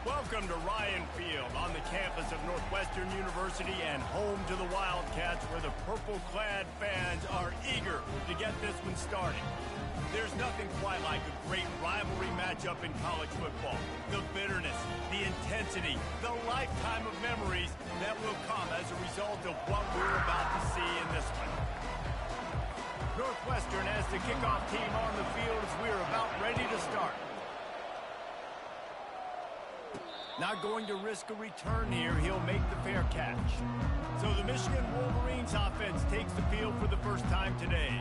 Welcome to Ryan Field on the campus of Northwestern University and home to the Wildcats, where the purple-clad fans are eager to get this one started. There's nothing quite like a great rivalry matchup in college football. The bitterness, the intensity, the lifetime of memories that will come as a result of what we're about to see in this one. Northwestern has the kickoff team on the field as we're about ready to start. Not going to risk a return here. He'll make the fair catch. So the Michigan Wolverines offense takes the field for the first time today.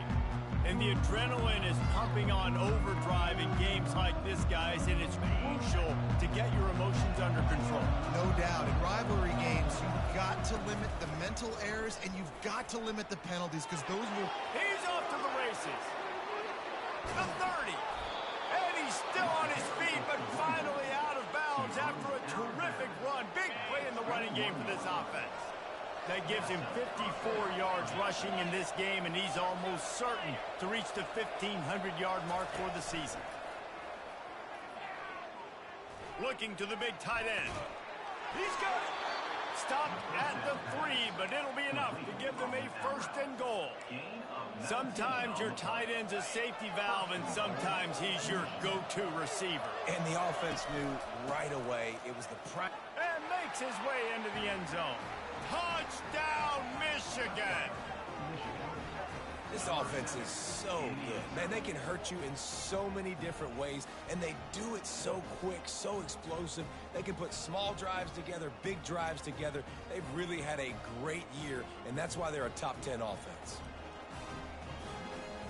And the adrenaline is pumping on overdrive in games like this, guys, and it's crucial to get your emotions under control. No doubt. In rivalry games, you've got to limit the mental errors, and you've got to limit the penalties, because those will... He's off to the races. The 30. And he's still on his feet, but finally out of bounds after a terrific run. Big play in the running game for this offense. That gives him 54 yards rushing in this game, and he's almost certain to reach the 1,500-yard mark for the season. Looking to the big tight end. He's got it. Stopped at the 3, but it'll be enough to give them a first and goal. Sometimes your tight end's a safety valve, and sometimes he's your go-to receiver. And the offense knew right away it was the prime. And makes his way into the end zone. Touchdown, Michigan! This offense is so good. Man, they can hurt you in so many different ways, and they do it so quick, so explosive. They can put small drives together, big drives together. They've really had a great year, and that's why they're a top 10 offense.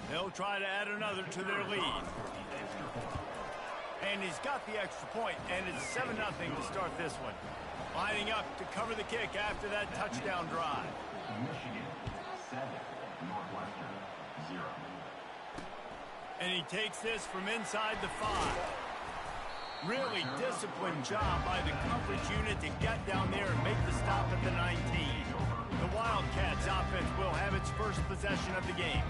They'll try to add another to their lead. And he's got the extra point, and it's 7-0 to start this one. Lining up to cover the kick after that touchdown drive. Michigan 7, Northwestern 0. And he takes this from inside the 5. Really disciplined job by the coverage unit to get down there and make the stop at the 19. The Wildcats offense will have its first possession of the game.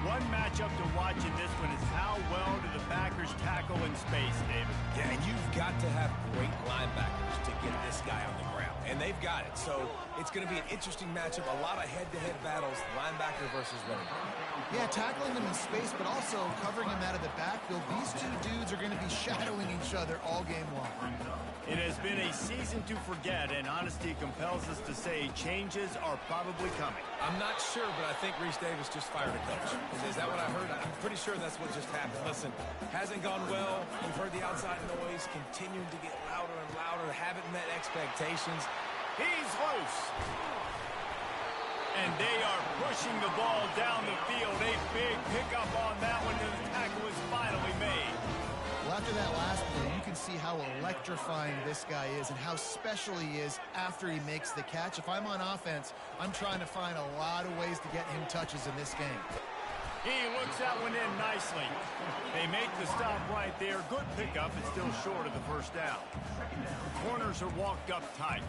One matchup to watch in this one is how well do the backers tackle in space, David. Yeah, and you've got to have great linebackers to get this guy on the ground. And they've got it. So it's going to be an interesting matchup. A lot of head-to-head battles, linebacker versus running back. Yeah, tackling them in space, but also covering them out of the backfield. These two dudes are going to be shadowing each other all game long. It has been a season to forget, and honesty compels us to say changes are probably coming. I'm not sure, but I think Reese Davis just fired a coach. Is that what I heard? I'm pretty sure that's what just happened. Listen, hasn't gone well. We've heard the outside noise continuing to get louder and louder. Haven't met expectations. He's loose. And they are pushing the ball down the field. A big pickup on that one, and the tackle is finally made. Well, after that last play, you can see how electrifying this guy is and how special he is after he makes the catch. If I'm on offense, I'm trying to find a lot of ways to get him touches in this game. He looks that one in nicely. They make the stop right there. Good pickup, but still short of the first down. Corners are walked up tight.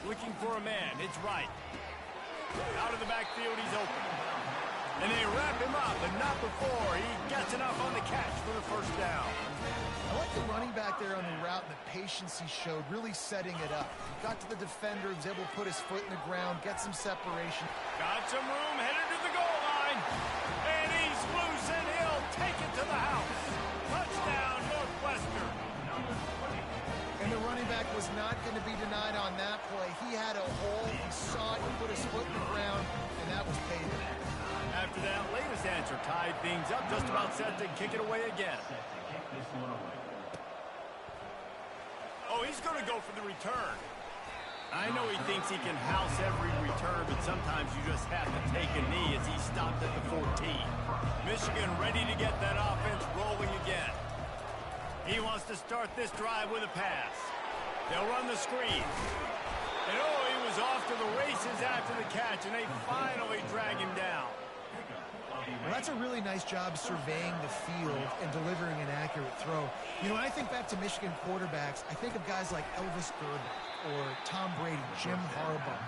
Looking for a man. It's right. Out of the backfield, he's open. And they wrap him up, but not before he gets enough on the catch for the first down. I like the running back there on the route and the patience he showed, really setting it up. He got to the defender, was able to put his foot in the ground, get some separation. Got some room, headed to the goal line. And he's loose, and he'll take it to the house. Touchdown, Northwestern. And the running back was not going to be denied on that play. He had a hole, he saw it, he put his foot in the ground, and that was payback. After that latest answer tied things up, just about set to kick it away again. Oh, he's going to go for the return. I know he thinks he can house every return, but sometimes you just have to take a knee as he stopped at the 14. Michigan ready to get that offense rolling again. He wants to start this drive with a pass. They'll run the screen. And oh, he was off to the races after the catch, and they finally drag him down. Well, that's a really nice job surveying the field and delivering an accurate throw. You know, when I think back to Michigan quarterbacks, I think of guys like Elvis Grbac or Tom Brady, Jim Harbaugh.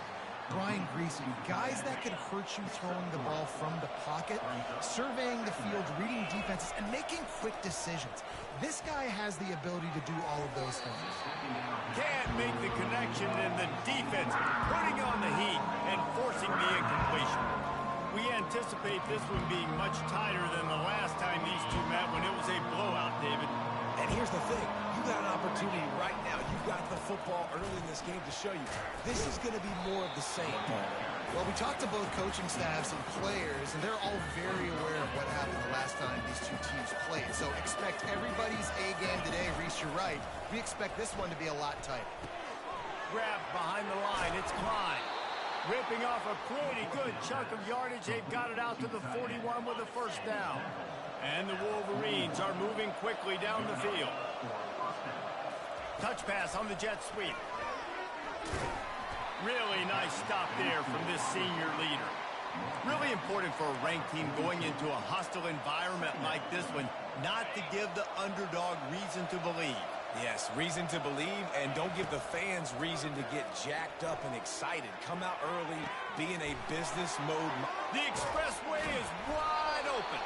Brian Greasy, guys that can hurt you throwing the ball from the pocket, surveying the field, reading defenses, and making quick decisions. This guy has the ability to do all of those things. Can't make the connection, and the defense putting on the heat and forcing the incompletion. We anticipate this one being much tighter than the last time these two met when it was a blowout, David. And here's the thing. You got an opportunity right now. You've got the football early in this game to show you. This is going to be more of the same, Paul. Well, we talked to both coaching staffs and players, and they're all very aware of what happened the last time these two teams played. So expect everybody's A game today. Reese, you're right. We expect this one to be a lot tighter. Grab behind the line. It's Klein. Ripping off a pretty good chunk of yardage. They've got it out to the 41 with a first down. And the Wolverines are moving quickly down the field. Touch pass on the jet sweep. Really nice stop there from this senior leader. Really important for a ranked team going into a hostile environment like this one, not to give the underdog reason to believe. Yes, reason to believe, and don't give the fans reason to get jacked up and excited. Come out early, be in a business mode. The expressway is wide open.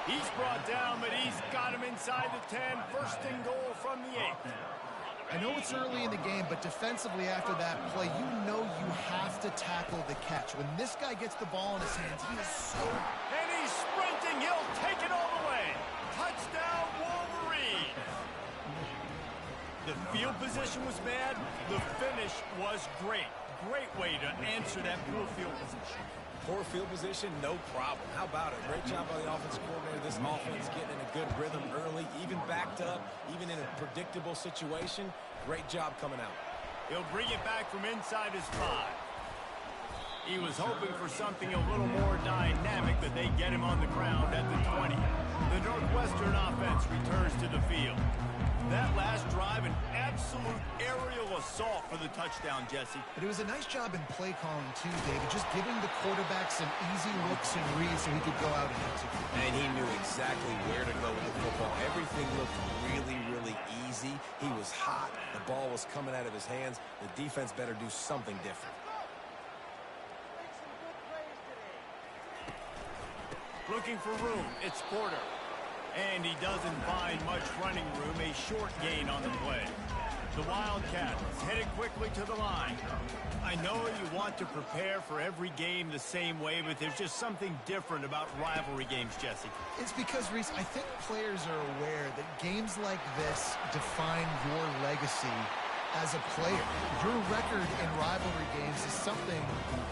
He's brought down, but he's got him inside the 10. First and goal from the 8. I know it's early in the game, but defensively after that play, you know you have to tackle the catch. When this guy gets the ball in his hands, he is so... And he's sprinting. He'll take it all the way. Touchdown, Wolverine. The field position was bad. The finish was great. Great way to answer that poor field position. Poor field position, no problem. How about it? Great job by the offensive coordinator. This offense getting in a good rhythm early, even backed up, even in a predictable situation. Great job coming out. He'll bring it back from inside his 5. He was hoping for something a little more dynamic, but they get him on the ground at the 20. The Northwestern offense returns to the field. That last drive, an absolute aerial assault for the touchdown, Jesse. But it was a nice job in play calling, too, David. Just giving the quarterback some easy looks and reads so he could go out and execute. And he knew exactly where to go with the football. Everything looked really, really easy. He was hot. The ball was coming out of his hands. The defense better do something different. Looking for room. It's Porter. And he doesn't find much running room. A short gain on the play. The Wildcats headed quickly to the line. I know you want to prepare for every game the same way, but there's just something different about rivalry games, Jesse. It's because, Reese, I think players are aware that games like this define your legacy as a player. Your record in rivalry games is something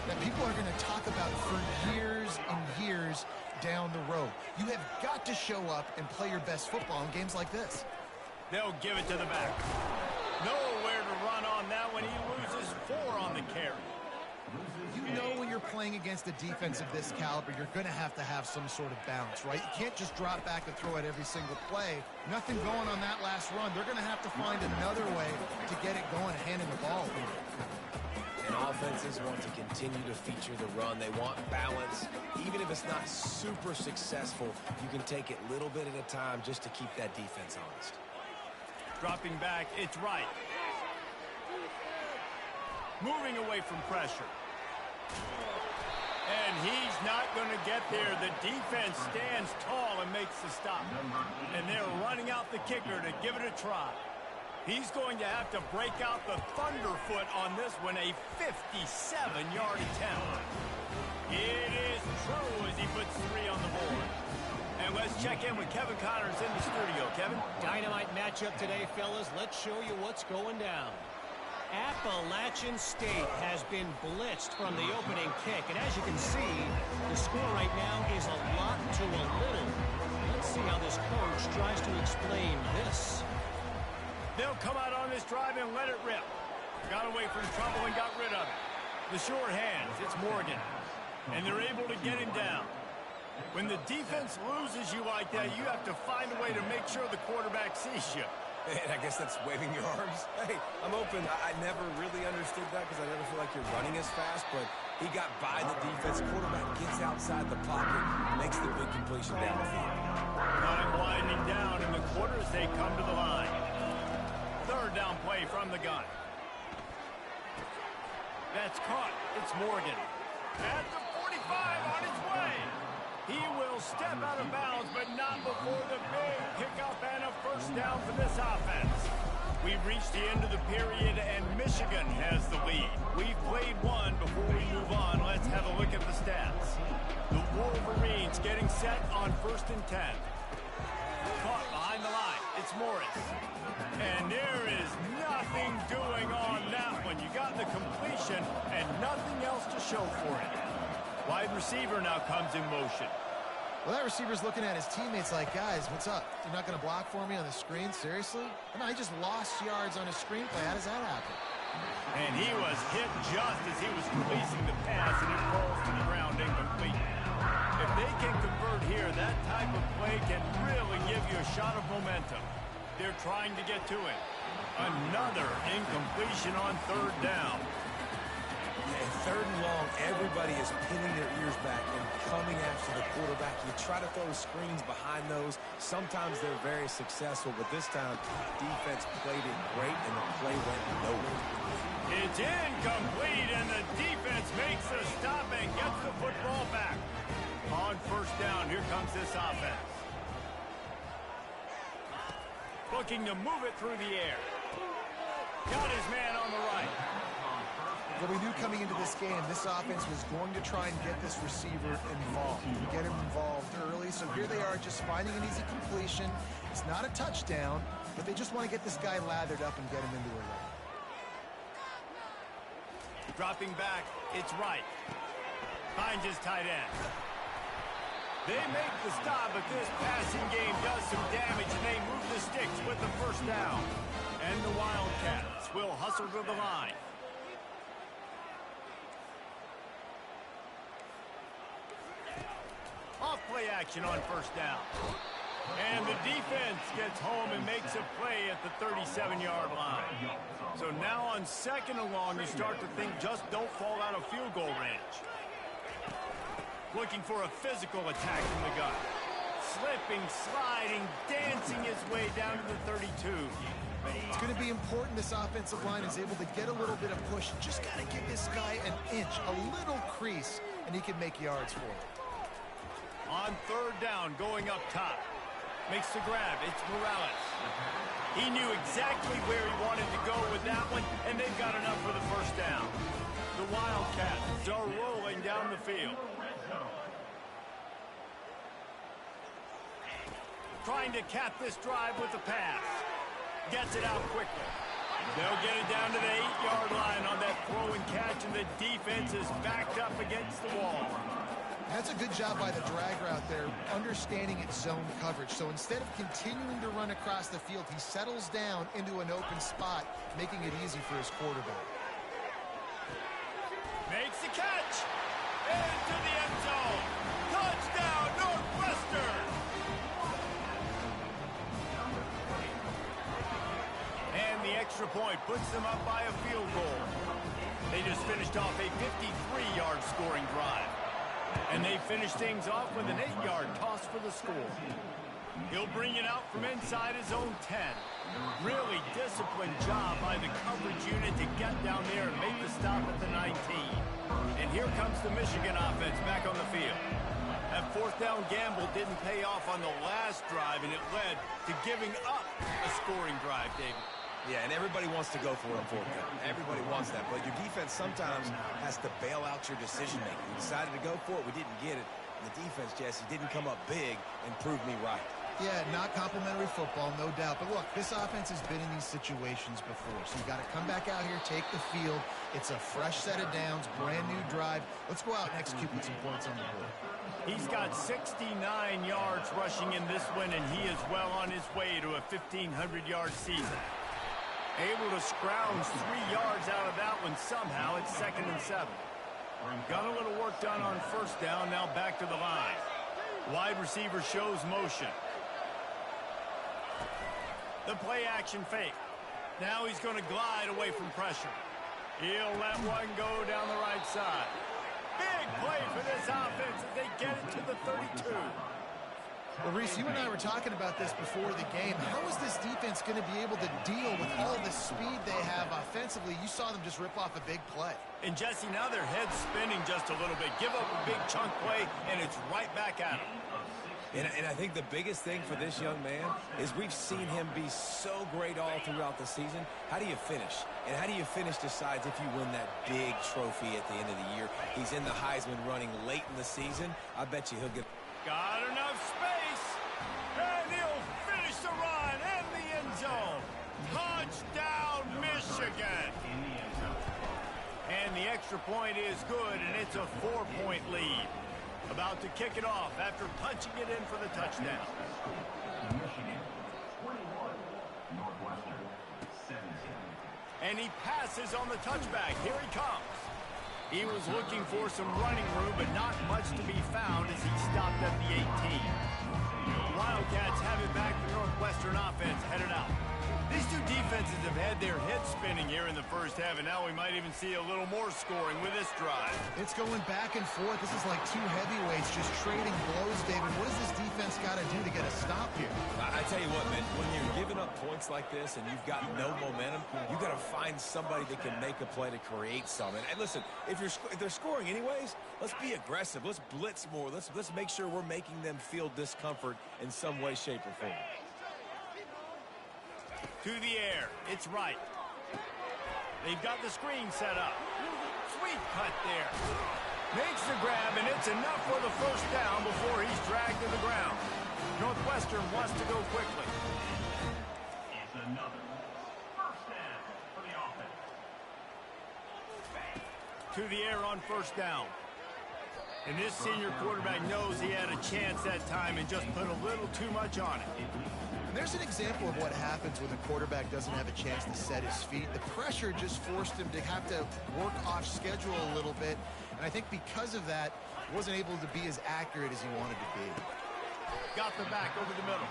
that people are going to talk about for years and years down the road. You have got to show up and play your best football in games like this. They'll give it to the back. Nowhere to run on that when he loses 4 on the carry. You know when you're playing against a defense of this caliber, you're going to have some sort of balance, right? You can't just drop back and throw it every single play. Nothing going on that last run. They're going to have to find another way to get it going, handing the ball. And offenses want to continue to feature the run. They want balance. Even if it's not super successful, you can take it little bit at a time just to keep that defense honest. Dropping back, it's right. Moving away from pressure. And he's not going to get there. The defense stands tall and makes the stop. And they're running out the kicker to give it a try. He's going to have to break out the thunderfoot on this one, a 57-yard attempt. It is true as he puts 3 on the board. And let's check in with Kevin Connors in the studio. Kevin? Dynamite matchup today, fellas. Let's show you what's going down. Appalachian State has been blitzed from the opening kick. And as you can see, the score right now is a lot to a little. Let's see how this coach tries to explain this. They'll come out on this drive and let it rip. Got away from trouble and got rid of it. The short hands, it's Morgan. And they're able to get him down. When the defense loses you like that, you have to find a way to make sure the quarterback sees you. And I guess that's waving your arms. Hey, I'm open. I never really understood that because I never feel like you're running as fast, but he got by the defense. Quarterback gets outside the pocket, makes the big completion down the field. Time winding down in the quarter as they come to the line. Third down play from the gun. That's caught. It's Morgan. At the 45 on his way. He will step out of bounds, but not before the big pickup and a first down for this offense. We've reached the end of the period, and Michigan has the lead. We've played one. Before we move on, let's have a look at the stats. The Wolverines getting set on 1st and 10. Caught behind the line. It's Morris. And there is nothing doing on that one. You got the completion and nothing else to show for it. Wide receiver now comes in motion. Well, that receiver's looking at his teammates like, guys, what's up? You're not going to block for me on the screen? Seriously? I mean, I just lost yards on a screen play. How does that happen? And he was hit just as he was releasing the pass, and it falls to the ground incomplete. If they can convert here, that type of play can really give you a shot of momentum. They're trying to get to it. Another incompletion on 3rd down. And 3rd and long, everybody is pinning their ears back and coming after the quarterback. You try to throw screens behind those. Sometimes they're very successful, but this time, defense played it great, and the play went nowhere. It's incomplete, and the defense makes the stop and gets the football back. On 1st down, here comes this offense. Looking to move it through the air. Got his man on the right. Well, we knew coming into this game, this offense was going to try and get this receiver involved, get him involved early. So here they are just finding an easy completion. It's not a touchdown, but they just want to get this guy lathered up and get him into a lane. Dropping back, it's right. Finds his tight end. They make the stop, but this passing game does some damage, and they move the sticks with the 1st down. And the Wildcats will hustle to the line. Off play action on 1st down. And the defense gets home and makes a play at the 37-yard line. So now on 2nd and long, you start to think just don't fall out of field goal range. Looking for a physical attack from the gun. Slipping, sliding, dancing his way down to the 32. It's going to be important this offensive line is able to get a little bit of push. Just got to give this guy an inch, a little crease, and he can make yards for it. On 3rd down, going up top. Makes the grab. It's Morales. He knew exactly where he wanted to go with that one, and they've got enough for the 1st down. The Wildcats are rolling down the field. Trying to cap this drive with the pass. Gets it out quickly. They'll get it down to the 8-yard line on that throw and catch, and the defense is backed up against the wall. That's a good job by the drag route there, understanding its zone coverage. So instead of continuing to run across the field, he settles down into an open spot, making it easy for his quarterback. Makes the catch. Into the end zone. Touchdown, Northwestern. And the extra point puts them up by a field goal. They just finished off a 53-yard scoring drive. And they finish things off with an 8-yard toss for the score. He'll bring it out from inside his own 10. Really disciplined job by the coverage unit to get down there and make the stop at the 19. And here comes the Michigan offense back on the field. That 4th down gamble didn't pay off on the last drive, and it led to giving up a scoring drive, David. Yeah, and everybody wants to go for it on 4th down. Everybody wants that, but your defense sometimes has to bail out your decision-making. We decided to go for it. We didn't get it. The defense, Jesse, didn't come up big and prove me right. Yeah, not complimentary football, no doubt. But look, this offense has been in these situations before. So you've got to come back out here, take the field. It's a fresh set of downs, brand new drive. Let's go out and execute with some points on the board. He's got 69 yards rushing in this one, and he is well on his way to a 1,500-yard season. Able to scrounge 3 yards out of that one somehow. It's 2nd and 7. Got a little work done on 1st down, now back to the line. Wide receiver shows motion. The play action fake. Now he's going to glide away from pressure. He'll let one go down the right side. Big play for this offense as they get it to the 32. Well, Reese, you and I were talking about this before the game. How is this defense going to be able to deal with all the speed they have offensively? You saw them just rip off a big play. And, Jesse, now their head's spinning just a little bit. Give up a big chunk play, and it's right back at them. And I think the biggest thing for this young man is we've seen him be so great all throughout the season. How do you finish? And how do you finish decides if you win that big trophy at the end of the year. He's in the Heisman running late in the season. I bet you he'll get... Got enough space, and he'll finish the run in the end zone. Touchdown, Michigan. And the extra point is good, and it's a 4-point lead. About to kick it off after punching it in for the touchdown. Michigan, 21. Northwestern, 17. And he passes on the touchback. Here he comes. He was looking for some running room, but not much to be found as he stopped at the 18. Wildcats have it back. The Northwestern offense headed out. These two defenses have had their heads spinning here in the first half, and now we might even see a little more scoring with this drive. It's going back and forth. This is like two heavyweights just trading blows, David. What does this defense got to do to get a stop here? I tell you what, man, when you're giving up points like this and you've got no momentum, you got to find somebody that can make a play to create something. And listen, if they're scoring anyways, let's be aggressive. Let's blitz more. Let's make sure we're making them feel discomfort in some way, shape, or form. To the air. It's right. They've got the screen set up. Sweet cut there. Makes the grab, and it's enough for the first down before he's dragged to the ground. Northwestern wants to go quickly. It's another first down for the offense. To the air on first down. And this senior quarterback knows he had a chance that time and just put a little too much on it. There's an example of what happens when the quarterback doesn't have a chance to set his feet. The pressure just forced him to have to work off schedule a little bit. And I think because of that, he wasn't able to be as accurate as he wanted to be. Got the back over the middle.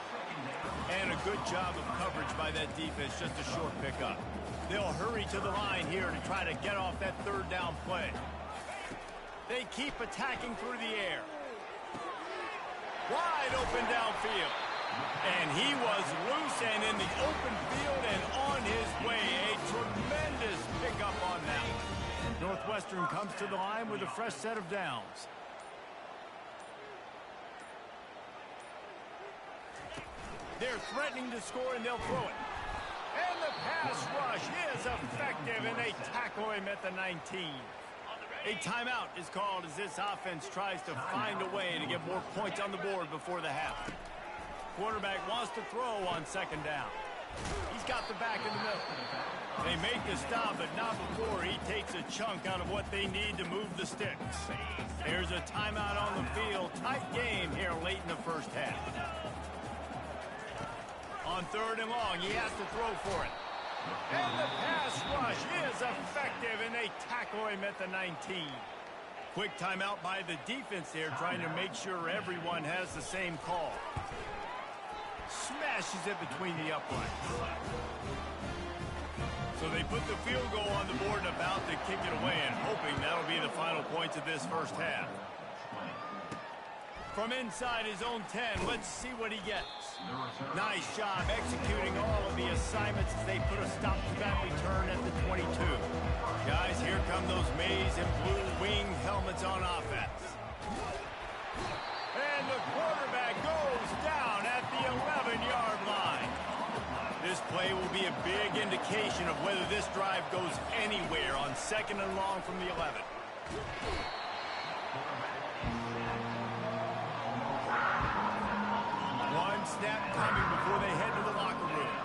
And a good job of coverage by that defense, just a short pickup. They'll hurry to the line here to try to get off that third down play. They keep attacking through the air. Wide open downfield. And he was loose and in the open field and on his way. A tremendous pickup on that. Northwestern comes to the line with a fresh set of downs. They're threatening to score, and they'll throw it. And the pass rush is effective, and they tackle him at the 19. A timeout is called as this offense tries to find a way to get more points on the board before the half. Quarterback wants to throw on second down. He's got the back in the middle. They make the stop, but not before he takes a chunk out of what they need to move the sticks. There's a timeout on the field. Tight game here late in the first half. On third and long, he has to throw for it. And the pass rush is effective, and they tackle him at the 19. Quick timeout by the defense there, trying to make sure everyone has the same call. Smashes it between the uprights. So they put the field goal on the board and about to kick it away, and hoping that'll be the final points of this first half. From inside his own 10, let's see what he gets. Nice job executing all of the assignments as they put a stop to that return at the 22. Guys, here come those maize and blue wing helmets on offense. And the quarterback goes down at the 11-yard line. This play will be a big indication of whether this drive goes anywhere on second and long from the 11. One snap coming before they head to the locker room.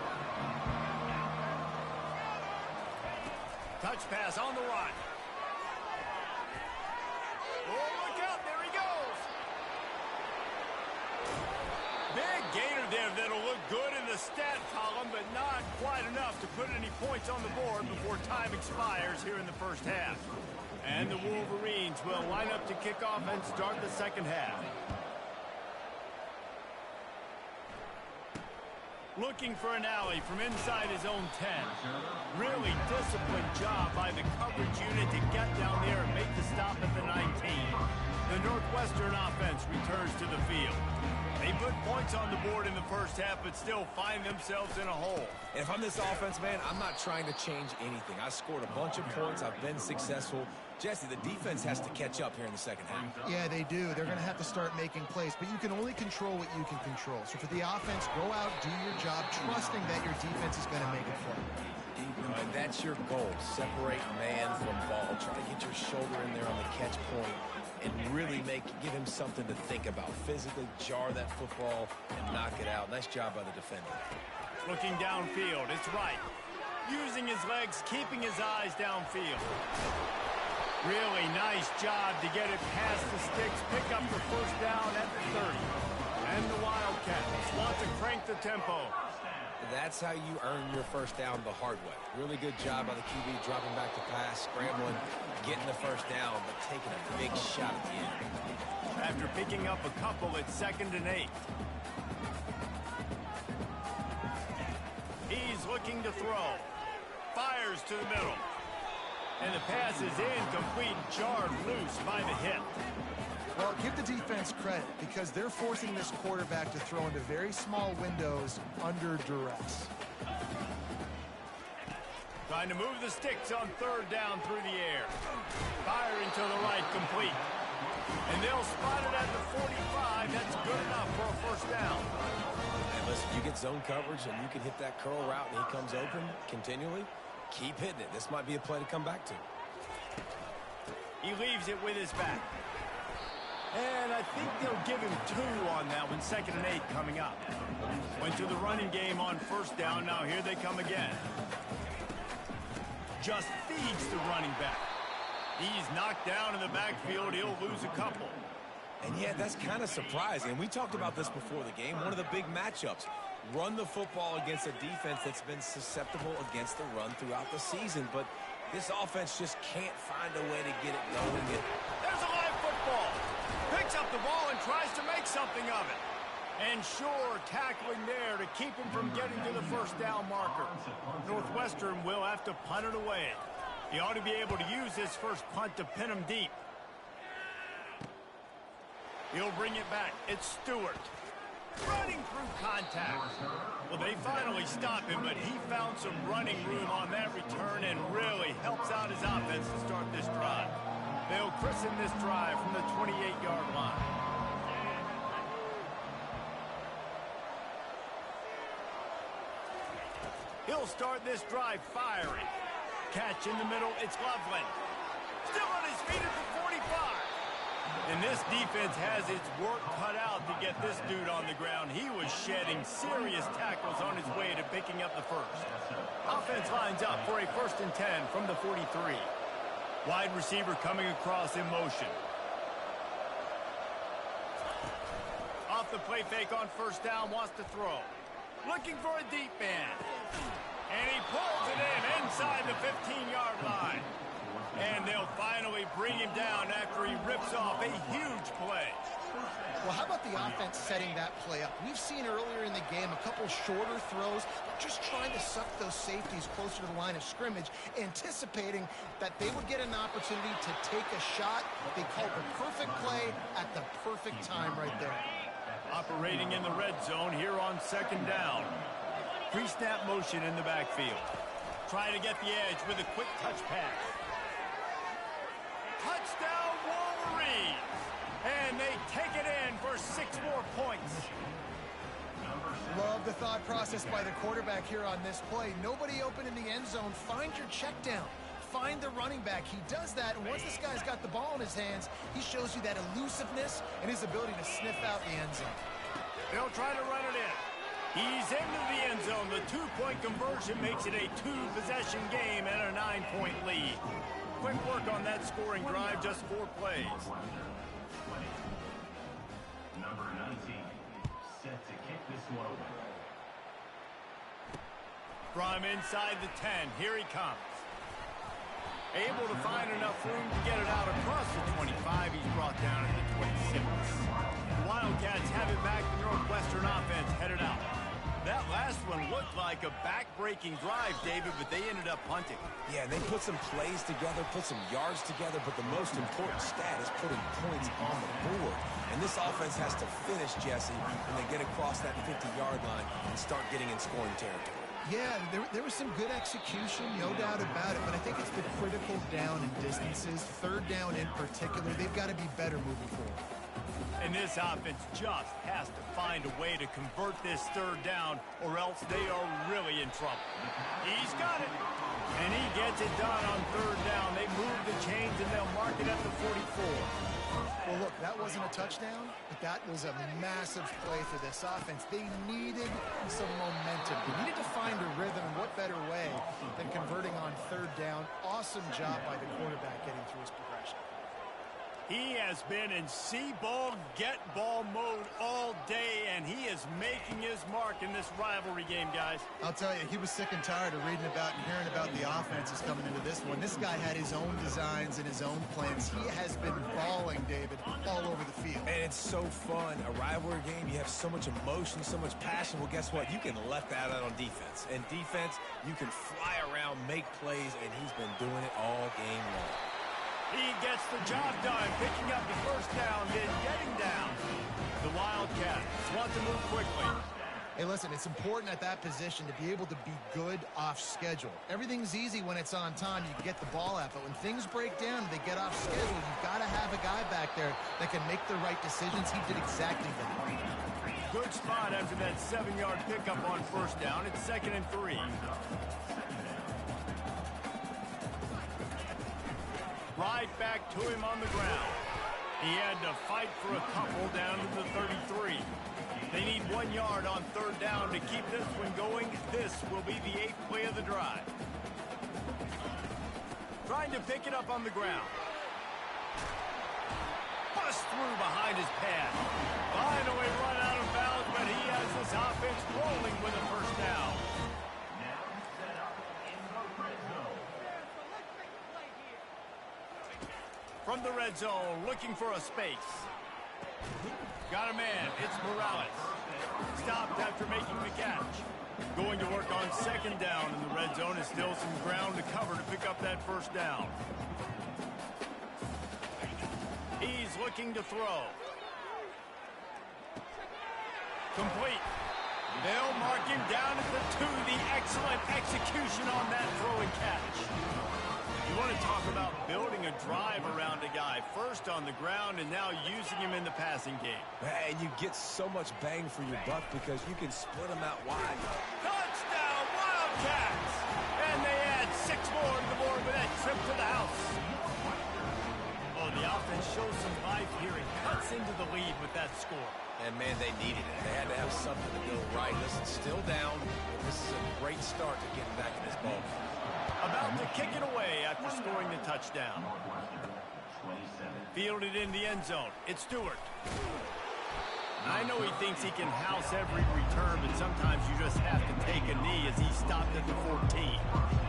Touch pass on the run. Oh, look out, there he goes. Big gainer there that'll look good in the stat column, but not quite enough to put any points on the board before time expires here in the first half. And the Wolverines will line up to kick off and start the second half. Looking for an alley from inside his own 10. Really disciplined job by the coverage unit to get down there and make the stop at the 19. The Northwestern Northwestern offense returns to the field. They put points on the board in the first half, but still find themselves in a hole. And if I'm this offense, man, I'm not trying to change anything. I scored a bunch of points. I've been successful. Jesse, the defense has to catch up here in the second half. Yeah, they do. They're going to have to start making plays, but you can only control what you can control. So for the offense, go out, do your job, trusting that your defense is going to make it for you. And that's your goal. Separate man from ball. Try to get your shoulder in there on the catch point and really give him something to think about. Physically jar that football and knock it out. Nice job by the defender. Looking downfield, it's right. Using his legs, keeping his eyes downfield. Really nice job to get it past the sticks, pick up the first down at the 30. And the Wildcats want to crank the tempo. That's how you earn your first down the hard way. Really good job by the QB dropping back to pass, scrambling, getting the first down, but taking a big shot at the end. After picking up a couple, it's 2nd and 8. He's looking to throw. Fires to the middle. And the pass is incomplete, jarred loose by the hit. Well, give the defense credit because they're forcing this quarterback to throw into very small windows under duress. Trying to move the sticks on 3rd down through the air. Firing to the right, complete. And they'll spot it at the 45. That's good enough for a first down. And listen, you get zone coverage and you can hit that curl route and he comes open continually. Keep hitting it. This might be a play to come back to. He leaves it with his back. And I think they'll give him 2 on that one. 2nd and 8 coming up. Went to the running game on 1st down. Now here they come again. Just feeds the running back. He's knocked down in the backfield. He'll lose a couple. And yeah, that's kind of surprising. We talked about this before the game. One of the big matchups. Run the football against a defense that's been susceptible against the run throughout the season. But this offense just can't find a way to get it going. There's a live football. Picks up the ball and tries to make something of it. And sure, tackling there to keep him from getting to the first down marker. Northwestern will have to punt it away. He ought to be able to use his first punt to pin him deep. He'll bring it back. It's Stewart. Running through contact. Well, they finally stop him, but he found some running room on that return and really helps out his offense to start this drive. They'll christen this drive from the 28-yard line. He'll start this drive firing. Catch in the middle, it's Loveland. Still on his feet at the 45. And this defense has its work cut out to get this dude on the ground. He was shedding serious tackles on his way to picking up the first. Offense lines up for a 1st and 10 from the 43. Wide receiver coming across in motion. Off the play fake on 1st down, wants to throw. Looking for a deep man. And he pulls it in inside the 15-yard line. And they'll finally bring him down after he rips off a huge play. Well, how about the offense setting that play up? We've seen earlier in the game a couple shorter throws, just trying to suck those safeties closer to the line of scrimmage, anticipating that they would get an opportunity to take a shot. They called the perfect play at the perfect time right there. Operating in the red zone here on 2nd down. Pre-snap motion in the backfield. Trying to get the edge with a quick touch pass. Touchdown Wolverines! And they take it in for 6 more points. Love the thought process by the quarterback here on this play. Nobody open in the end zone. Find your check down. Find the running back. He does that, and once this guy's got the ball in his hands, he shows you that elusiveness and his ability to sniff out the end zone. They'll try to run it in. He's into the end zone. The 2-point conversion makes it a 2-possession game and a 9-point lead. Quick work on that scoring drive, just 4 plays. Number 19, set to kick this one away. From inside the 10, here he comes. Able to find enough room to get it out across the 25. He's brought down at the 26. The Wildcats have it back. The Northwestern offense headed out. That last one looked looked like a back-breaking drive, David, but they ended up punting. Yeah, they put some plays together, put some yards together, but the most important stat is putting points on the board. And this offense has to finish, Jesse, when they get across that 50-yard line and start getting in scoring territory. Yeah, there was some good execution, no doubt about it, but I think it's the critical down and distances, third down in particular. They've got to be better moving forward. And this offense just has to find a way to convert this third down, or else they are really in trouble. He's got it, and he gets it done on third down. They move the chains, and they'll mark it at the 44. Well, look, that wasn't a touchdown, but that was a massive play for this offense. They needed some momentum. They needed to find a rhythm, and what better way than converting on third down. Awesome job by the quarterback getting through his progression. He has been in see-ball, get-ball mode all day, and he is making his mark in this rivalry game, guys. I'll tell you, he was sick and tired of reading about and hearing about the offenses coming into this one. This guy had his own designs and his own plans. He has been balling, David, all over the field. And it's so fun. A rivalry game, you have so much emotion, so much passion. Well, guess what? You can let that out on defense. And defense, you can fly around, make plays, and he's been doing it all game long. He gets the job done, picking up the first down, then getting down. The Wildcats want to move quickly. Hey, listen, it's important at that position to be able to be good off schedule. Everything's easy when it's on time. You can get the ball out, but when things break down and they get off schedule, you've got to have a guy back there that can make the right decisions. He did exactly that. Good spot after that 7-yard pickup on first down. It's 2nd and 3. Right back to him on the ground. He had to fight for a couple down to the 33. They need 1 yard on third down to keep this one going. This will be the 8th play of the drive. Trying to pick it up on the ground. Bust through behind his pad. Finally run out of bounds, but he has this offense rolling with a first down. From the red zone, looking for a space. Got a man, it's Morales. Stopped after making the catch. Going to work on 2nd down in the red zone. Is still some ground to cover to pick up that first down. He's looking to throw. Complete. They'll mark him down at the 2. The excellent execution on that throw and catch. You want to talk about building a drive around a guy. First on the ground and now using him in the passing game. And you get so much bang for your buck because you can split them out wide. Touchdown, Wildcats! And they add 6 more to the board with that trip to the house. Oh, the offense shows some life here and cuts into the lead with that score. And, man, they needed it. They had to have something to go right. Listen, still down. This is a great start to getting back in this ball game. About to kick it away after scoring the touchdown. Fielded in the end zone. It's Stewart. I know he thinks he can house every return, but sometimes you just have to take a knee as he stopped at the 14.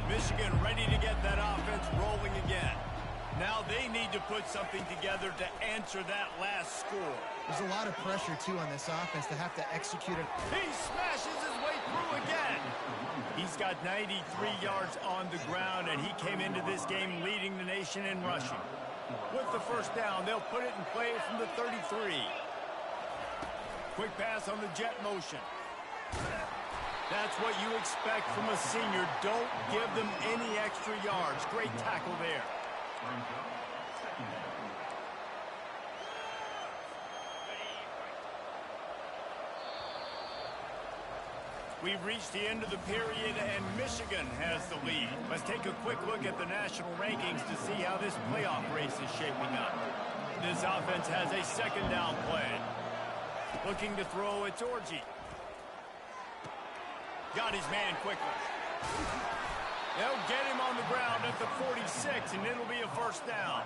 Michigan ready to get that offense rolling again. Now they need to put something together to answer that last score. There's a lot of pressure, too, on this offense to have to execute it. He smashes his way through again. He's got 93 yards on the ground, and he came into this game leading the nation in rushing. With the first down, they'll put it in play from the 33. Quick pass on the jet motion. That's what you expect from a senior. Don't give them any extra yards. Great tackle there. We've reached the end of the period, and Michigan has the lead. Let's take a quick look at the national rankings to see how this playoff race is shaping up. This offense has a 2nd down play. Looking to throw, it's Orji. Got his man quickly. They'll get him on the ground at the 46, and it'll be a first down.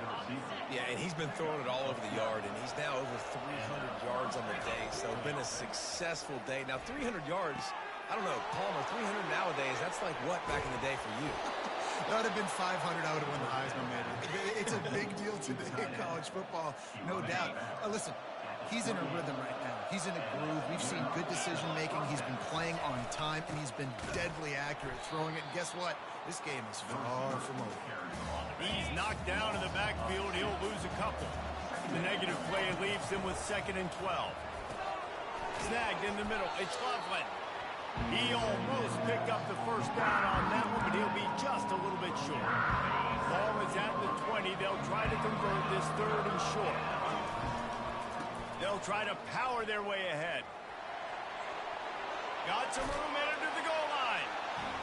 Yeah, and he's been throwing it all over the yard, and he's now over 300 yards on the day, so it's been a successful day. Now, 300 yards, I don't know, Palmer, 300 nowadays, that's like what back in the day for you? That would have been 500. I would have won the Heisman, maybe. It's a big deal today in college football, no doubt. Listen, he's in a rhythm right now. He's in a groove. We've seen good decision-making. He's been playing on time, and he's been deadly accurate throwing it. And guess what? This game is far from over. He's knocked down in the backfield. He'll lose a couple. The negative play leaves him with 2nd and 12. Snagged in the middle. It's Loveland. He almost picked up the first down on that one, but he'll be just a little bit short. Ball is at the 20. They'll try to convert this 3rd and short. They'll try to power their way ahead. Got some room headed to the goal line.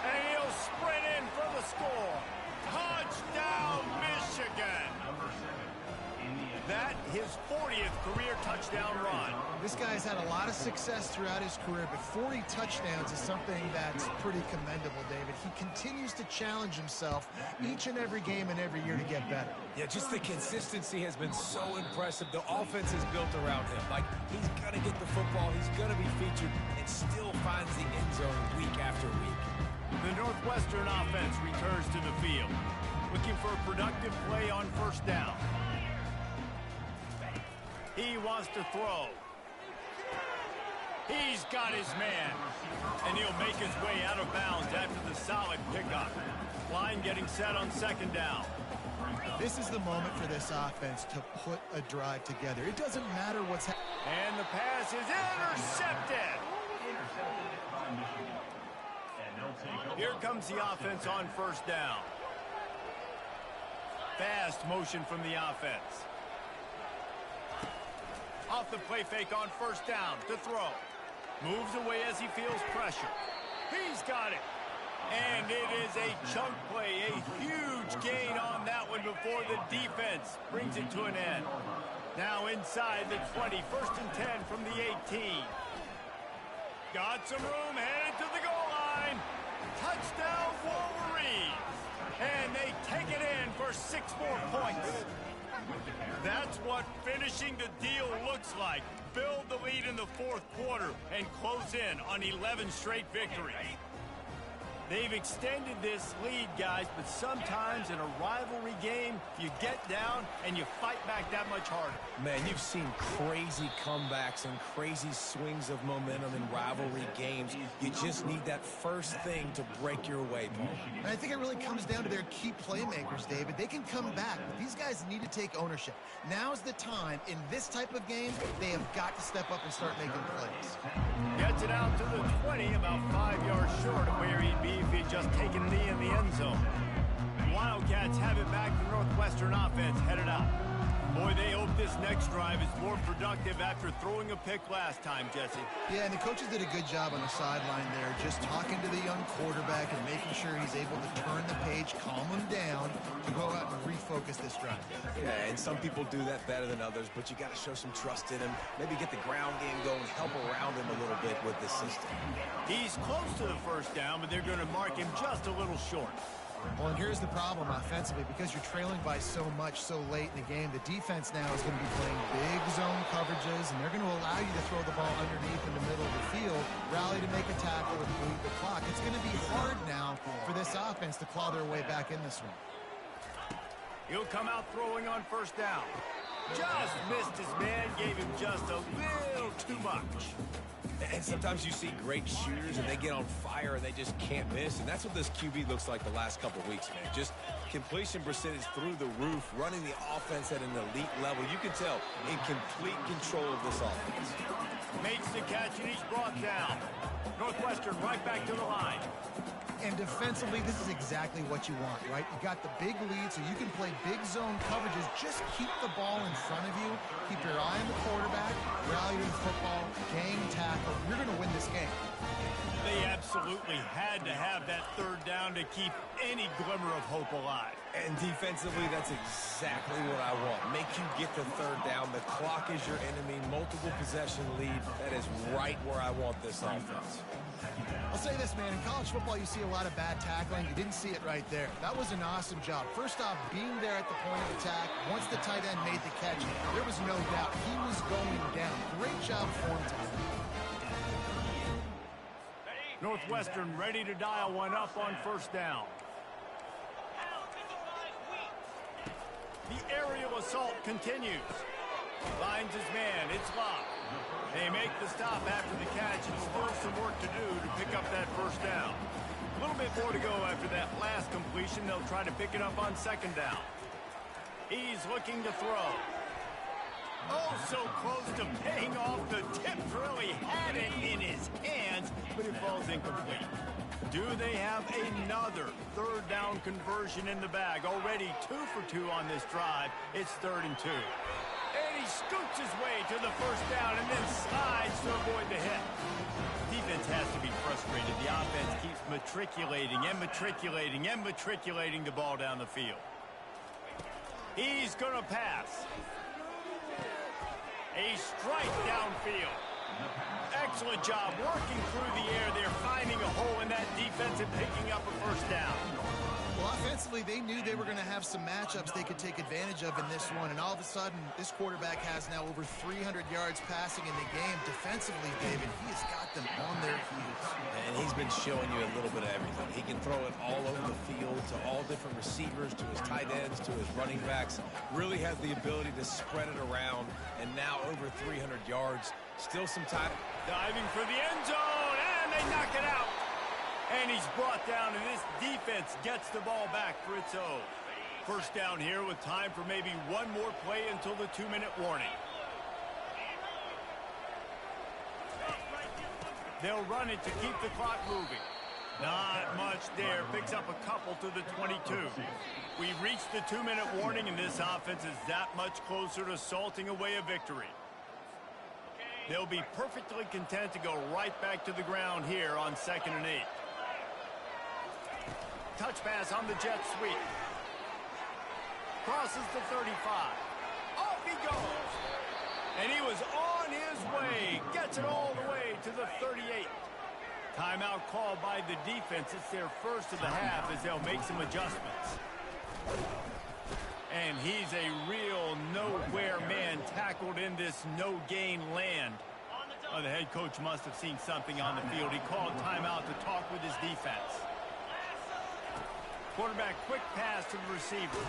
And he'll sprint in for the score. Touchdown, Michigan. That, his 40th career touchdown run. This guy's had a lot of success throughout his career, but 40 touchdowns is something that's pretty commendable, David. He continues to challenge himself each and every game and every year to get better. Yeah, just the consistency has been so impressive. The offense is built around him. Like, he's going to get the football, he's going to be featured, and still finds the end zone week after week. The Northwestern offense returns to the field, looking for a productive play on 1st down. He wants to throw. He's got his man. And he'll make his way out of bounds after the solid pickup. Line getting set on 2nd down. This is the moment for this offense to put a drive together. It doesn't matter what's happening. And the pass is intercepted. Here comes the offense on 1st down. Fast motion from the offense. Off the play fake on 1st down to throw. Moves away as he feels pressure. He's got it. And it is a chunk play, a huge gain on that one before the defense brings it to an end. Now inside the 20, 1st and 10 from the 18. Got some room, headed to the goal line. Touchdown, Wolverines. And they take it in for 6 more points. That's what finishing the deal looks like. Build the lead in the 4th quarter and close in on 11 straight victories. They've extended this lead, guys, but sometimes in a rivalry game, you get down and you fight back that much harder. Man, you've seen crazy comebacks and crazy swings of momentum in rivalry games. You just need that first thing to break your way, Paul. And I think it really comes down to their key playmakers, David. They can come back, but these guys need to take ownership. Now's the time. In this type of game, they have got to step up and start making plays. Gets it out to the 20, about 5 yards short of where he'd be if he'd just taken a knee in the end zone. Wildcats have it back. The Northwestern offense headed out. Boy, they hope this next drive is more productive after throwing a pick last time, Jesse. Yeah, and the coaches did a good job on the sideline there, just talking to the young quarterback and making sure he's able to turn the page, calm him down, to go out and refocus this drive. Yeah, and some people do that better than others, but you got to show some trust in him. Maybe get the ground game going, help around him a little bit with this system. He's close to the 1st down, but they're going to mark him just a little short. Well, and here's the problem offensively. Because you're trailing by so much so late in the game, the defense now is going to be playing big zone coverages, and they're going to allow you to throw the ball underneath in the middle of the field, rally to make a tackle, and bleed the clock. It's going to be hard now for this offense to claw their way back in this one. He'll come out throwing on 1st down. Just missed his man, gave him just a little too much. And sometimes you see great shooters and they get on fire and they just can't miss. And that's what this QB looks like the last couple weeks, man. Just completion percentage through the roof, running the offense at an elite level. You can tell in complete control of this offense. Makes the catch and he's brought down. Northwestern right back to the line. And defensively, this is exactly what you want, right? You got the big lead, so you can play big zone coverages. Just keep the ball in front of you. Keep your eye on the quarterback. Rally to the football. Gang tackle. You're going to win this game. They absolutely had to have that 3rd down to keep any glimmer of hope alive. And defensively, that's exactly what I want. Make you get the 3rd down. The clock is your enemy. Multiple possession lead. That is right where I want this offense. I'll say this, man. In college football, you see a lot of bad tackling. You didn't see it right there. That was an awesome job. First off, being there at the point of attack. Once the tight end made the catch, there was no doubt he was going down. Great job for him tonight. Northwestern ready to dial one up on 1st down. The aerial assault continues. Finds his man. It's locked. They make the stop after the catch, and still some work to do to pick up that first down. A little bit more to go after that last completion. They'll try to pick it up on second down. He's looking to throw. Oh, so close to paying off the tip drill. He had it in his hands, but it falls incomplete. Do they have another third down conversion in the bag? Already 2 for 2 on this drive. It's 3rd and 2. And he scoots his way to the first down and then slides to avoid the hit. Defense has to be frustrated. The offense keeps matriculating and matriculating and matriculating the ball down the field. He's going to pass. A strike downfield. Excellent job working through the air there, finding a hole in that defense and picking up a first down. Well, offensively, they knew they were going to have some matchups they could take advantage of in this one, and all of a sudden, this quarterback has now over 300 yards passing in the game. Defensively, David, he has got them on their heels. And he's been showing you a little bit of everything. He can throw it all over the field to all different receivers, to his tight ends, to his running backs. Really has the ability to spread it around, and now over 300 yards. Still some time. Diving for the end zone, and they knock it out. And he's brought down, and this defense gets the ball back for its own. First down here with time for maybe one more play until the 2-minute warning. They'll run it to keep the clock moving. Not much there. Picks up a couple to the 22. We've reached the 2-minute warning, and this offense is that much closer to salting away a victory. They'll be perfectly content to go right back to the ground here on 2nd and 8. Touch pass on the jet sweep. Crosses the 35. Off he goes. And he was on his way. Gets it all the way to the 38. Timeout called by the defense. It's their first of the half as they'll make some adjustments. And he's a real nowhere man tackled in this no-gain land. Oh, the head coach must have seen something on the field. He called timeout to talk with his defense. Quarterback quick pass to the receiver.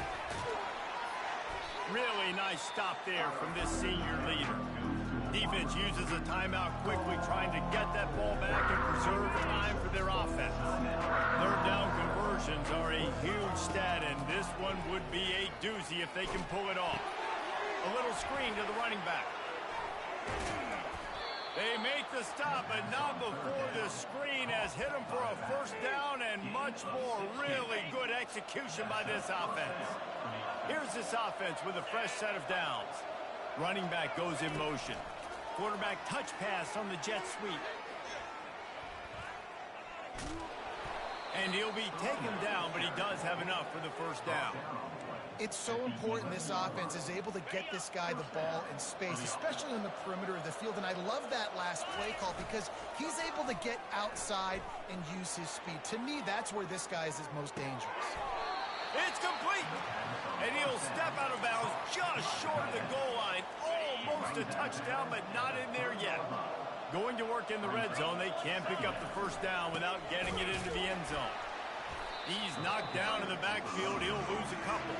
Really nice stop there from this senior leader. Defense uses a timeout quickly, trying to get that ball back and preserve time for their offense. Third down conversions are a huge stat, and this one would be a doozy if they can pull it off. A little screen to the running back. They make the stop, but not before the screen has hit them for a first down and much more. Really good execution by this offense. Here's this offense with a fresh set of downs. Running back goes in motion. Quarterback touch pass on the jet sweep. And he'll be taken down, but he does have enough for the first down. It's so important this offense is able to get this guy the ball in space, especially on the perimeter of the field. And I love that last play call because he's able to get outside and use his speed. To me, that's where this guy is his most dangerous. It's complete. And he'll step out of bounds just short of the goal line. Almost a touchdown, but not in there yet. Going to work in the red zone. They can't pick up the first down without getting it into the end zone. He's knocked down in the backfield. He'll lose a couple.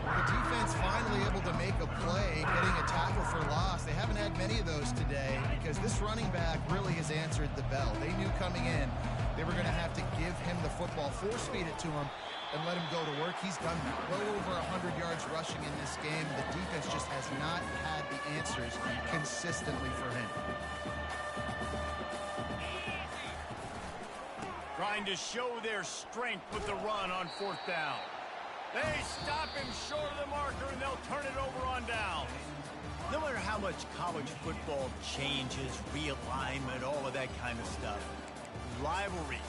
The defense finally able to make a play, getting a tackle for loss. They haven't had many of those today because this running back really has answered the bell. They knew coming in they were going to have to give him the football, force feed it to him, and let him go to work. He's done well over 100 yards rushing in this game. The defense just has not had the answers consistently for him. Trying to show their strength with the run on 4th down. They stop him short of the marker, and they'll turn it over on down. No matter how much college football changes, realignment, all of that kind of stuff, rivalries